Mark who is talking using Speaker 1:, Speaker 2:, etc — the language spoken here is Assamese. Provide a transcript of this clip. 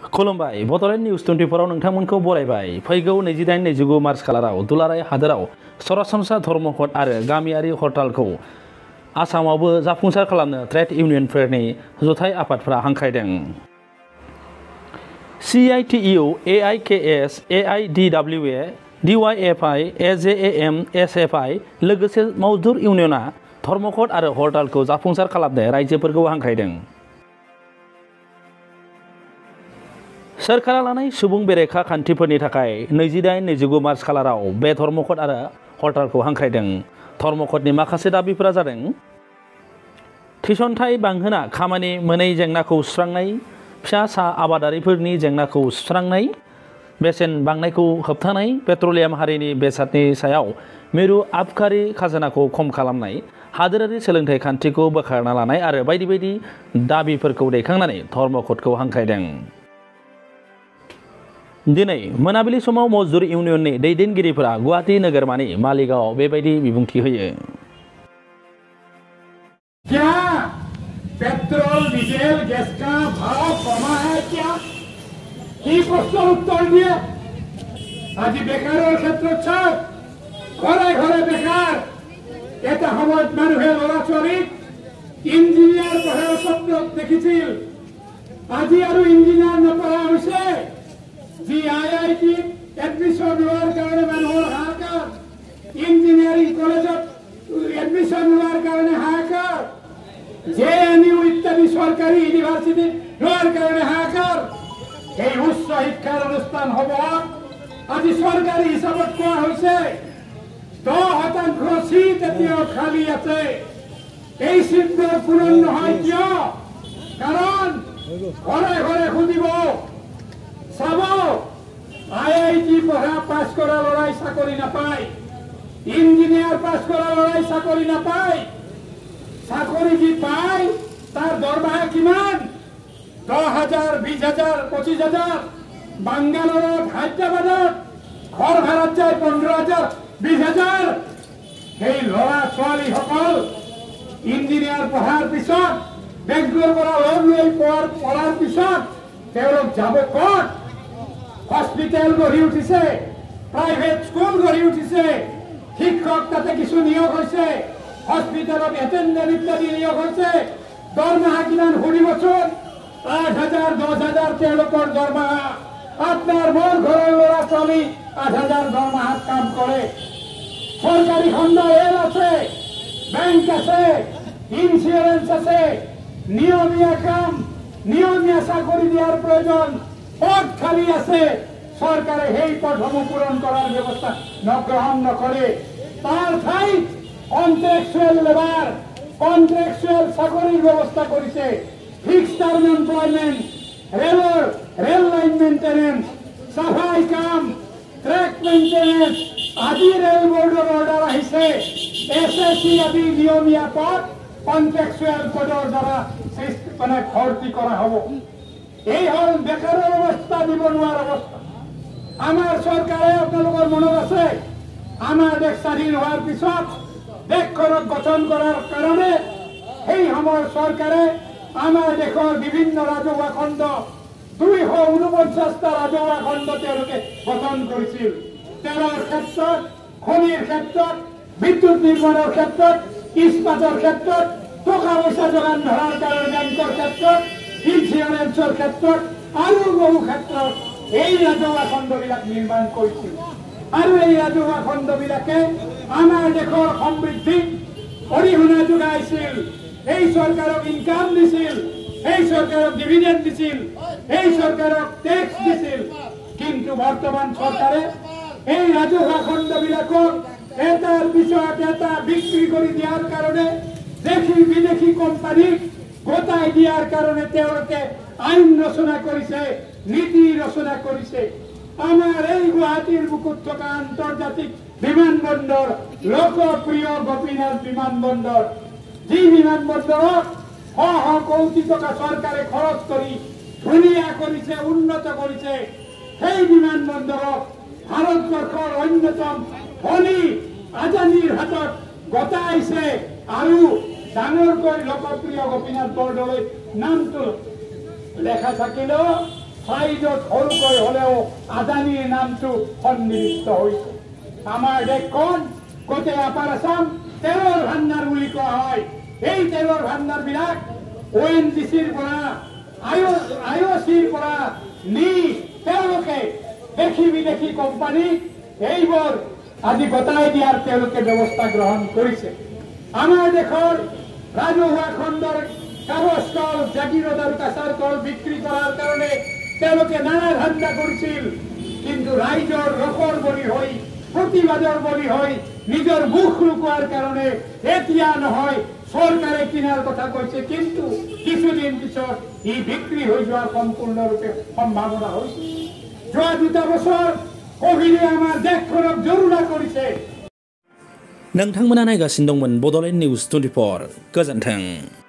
Speaker 1: खुलुमबाय बड'लेण्ड निउज 24 आव नोंथांमोनखौ बरायबाय। फैगौ 28-29 मार्च खालाराव दुलाराय हादोराव सरासनस्रा धर्मघट आरो गामियारि हरतालखौ आसामावबो जाफुंसार खालामनो ट्रेड इउनियनफोरनि जथाय आफादफोरा हांख्रायदों। CITU, AIKS, AIDWA, DYFI, AJAM, SFI लोगोसे मजदुर इउनियना धर्मघट आरो हरतालखौ जाफुंसार खालामनो रायजोफोरखौ हांख्रायदों। सोरखारा लानाय सुबुं बेरेखा खान्थिफोरनि थाखाय 28-29 मार्च खालाराव बे धर्मघट आरो हरतालखौ हांख्रायदों। धर्मघटनि माखासे दाबिफोरा जादों थिसनथाइ बांहोना खामानि मोनै जेंनाखौ सुस्रांनाय, फिसा सा आबादारिफोरनि जेंनाखौ सुस्रांनाय, बेसेन बांनायखौ होबथानाय, पेट्रलियाम हारिनि बेसादनि सायाव मिरु आबखारि खाजोनाखौ खम खालामनाय, हादोरारि सोलोंथाइ खान्थिखौ बोखारना लानाय आरो बायदि बायदि दाबिफोरखौ दैखांनानै धर्मघटखौ हांख्रायदों। दिनै मोनाबिलि समाव मजदुर इउनियननि दैदेनगिरिफोरा गुवाहाटी नोगोरमानि मालिगावआव बेबायदि बिबुंथि होयो।
Speaker 2: क्या पेट्रोल डीजल गैस का भाव कमा है क्या? কি প্রশ্নের উত্তর দিয়ে আজি বেকারের ক্ষেত্রে চাপ ঘরে ঘরে বেকার এটা সময়ত মানুহে ল'ৰা ছোৱালীক ইঞ্জিনিয়াৰ পঢ়াৰ স্বপ্ন দেখিছিল। আজি আৰু ইঞ্জিনিয়াৰ নপঢ়া হৈছে। যি IIT এডমিশন লোৱাৰ কাৰণে মানুহৰ হাহাকাৰ, ইঞ্জিনিয়াৰিং কলেজত এডমিশন লোৱাৰ কাৰণে হাহাকাৰ, JNU ইত্যাদি চৰকাৰী ইউনিভাৰ্চিটি লোৱাৰ কাৰণে হাহাকাৰ। এই উচ্চ শিক্ষাৰ অনুষ্ঠান হ'ব আজি চৰকাৰী হিচাপত কোৱা হৈছে 10% চিট এতিয়াও খালী আছে। এই চিটবোৰ পূৰণ নহয় কিয়? কাৰণ ঘৰে ঘৰে সুধিব চাব IIT পঢ়া পাছ কৰা ল'ৰাই চাকৰি নাপায়, ইঞ্জিনিয়াৰ পাছ কৰা ল'ৰাই চাকৰি নাপায়। চাকৰি যি পায় তাৰ দৰমহা কিমান? 10,000, 20,000, 25,000। বাংগালোৰত, হায়দৰাবাদত ঘৰ ভাড়াত যায় 15,000, 20,000। সেই ল'ৰা ছোৱালীসকল ইঞ্জিনিয়াৰ পঢ়াৰ পিছত বেংকৰ পৰা লোন লৈ পঢ়াৰ পিছত তেওঁলোক যাব ক'ত? হস্পিটেল গঢ়ি উঠিছে, প্ৰাইভেট স্কুল গঢ়ি উঠিছে, শিক্ষক তাতে কিছু নিয়োগ হৈছে, হস্পিটেলত এটেণ্ডেণ্ট ইত্যাদি নিয়োগ হৈছে। দৰমহা কিমান শুনিবচোন? 8,000, 10,000 তেওঁলোকৰ দৰমহা। আপোনাৰ মোৰ ঘৰৰ ল'ৰা ছোৱালী 8,000 দৰমহাত কাম কৰে। চৰকাৰী খণ্ড ৰেল আছে, বেংক আছে, ইঞ্চুৰেঞ্চ আছে, নিয়মীয়া কাম, নিয়মীয়া চাকৰি দিয়াৰ প্ৰয়োজন, পদ খালী আছে। চৰকাৰে সেই পদসমূহ পূৰণ কৰাৰ ব্যৱস্থা গ্ৰহণ নকৰে। তাৰ ঠাইত কন্ট্ৰেকচুৱেল লেবাৰ, কন্ট্ৰেকচুৱেল চাকৰিৰ ব্যৱস্থা কৰিছে। Fixed term employment, rail line maintenance, চাফাই কাম, ট্ৰেক মেইনটেনেন্স আদি ৰেল বৰ্ডৰ অৰ্ডাৰ আহিছে। SSC আদি নিয়মীয়া পদ কন্ট্ৰেকচুৱেল পদৰ দ্বাৰা ভৰ্তি কৰা হ'ব। এই হ'ল বেকাৰৰ অৱস্থা, নিবনুৱাৰ অৱস্থা। আমাৰ চৰকাৰে আপোনালোকৰ মনত আছে আমাৰ দেশ স্বাধীন হোৱাৰ পিছত দেশখনক গঠন কৰাৰ কাৰণে সেই সময়ৰ চৰকাৰে আমাৰ দেশৰ বিভিন্ন ৰাজহুৱা খণ্ড 249টা ৰাজহুৱা খণ্ড তেওঁলোকে গঠন কৰিছিল। তেলৰ ক্ষেত্ৰত, খনিৰ ক্ষেত্ৰত, বিদ্যুৎ নিৰ্মাণৰ ক্ষেত্ৰত, ইস্পাতৰ ক্ষেত্ৰত, টকা পইচা যোগান ধৰাৰ কাৰণে বেংকৰ ক্ষেত্ৰত, ইঞ্চুৰেঞ্চৰ ক্ষেত্ৰত আৰু বহু ক্ষেত্ৰত এই ৰাজহুৱা খণ্ডবিলাক নিৰ্মাণ কৰিছিল। আৰু এই ৰাজহুৱা খণ্ডবিলাকে আমাৰ দেশৰ সমৃদ্ধিক অৰিহণা যোগাইছিল। এই চৰকাৰক ইনকাম দিছিল, এই চৰকাৰক ডিভিডেণ্ড দিছিল, এই চৰকাৰক টেক্স দিছিল। কিন্তু বৰ্তমান চৰকাৰে এই ৰাজহুৱা খণ্ডবিলাকক এটাৰ পিছত এটা বিক্ৰী কৰি দিয়াৰ কাৰণে, দেশী বিদেশী কোম্পানীক গোটাই দিয়াৰ কাৰণে তেওঁলোকে আইন ৰচনা কৰিছে, নীতি ৰচনা কৰিছে। আমাৰ এই গুৱাহাটীৰ বুকুত থকা আন্তৰ্জাতিক বিমানবন্দৰ, লোকপ্ৰিয় গোপীনাথ বিমানবন্দৰ, যি বিমানবন্দৰক শ কোটি টকা চৰকাৰে খৰচ কৰি ধুনীয়া কৰিছে, উন্নত কৰিছে, সেই বিমানবন্দৰক ভাৰতবৰ্ষৰ অন্যতম ধনী আদানীৰ হাতত গতাইছে আৰু ডাঙৰকৈ লোকপ্ৰিয় গোপীনাথ বৰদলৈ নামটো লেখা থাকিলেও চাইজত সৰুকৈ হ'লেও আদানীৰ নামটো সন্নিবিষ্ট হৈছে। আমাৰ দেশখন গোটেই আপাৰ আছাম তেলৰ ভাণ্ডাৰ বুলি কোৱা হয়। এই তেলৰ ভাণ্ডাৰবিলাক ONGCৰ পৰা IOCৰ পৰা নি তেওঁলোকে দেশী বিদেশী কোম্পানী এইবোৰ আজি গতাই দিয়াৰ তেওঁলোকে ব্যৱস্থা গ্ৰহণ কৰিছে। আমাৰ দেশৰ ৰাজহুৱা খণ্ডৰ কাগজ কল, জাগিৰোড আৰু কাছাৰ কল বিক্ৰী কৰাৰ কাৰণে তেওঁলোকে নানা ধান্দা কৰিছিল। কিন্তু ৰাইজৰ ৰসৰ বলি হৈ, প্ৰতিবাদৰ বলি হৈ, নিজৰ মুখ লুকুৱাৰ কাৰণে এতিয়া নহয় চৰকাৰে কিনাৰ কথা কৈছে, কিন্তু কিছুদিন পিছত ই বিক্ৰী হৈ যোৱাৰ সম্পূৰ্ণৰূপে সম্ভাৱনা হৈছে। যোৱা 2 বছৰ কভিডে আমাৰ দেশখনক জৰুৰা কৰিছে।
Speaker 1: नोंथांमोना नायगासिनो दंमोन बड'लेण्ड निउज 24 गोजोन्थों।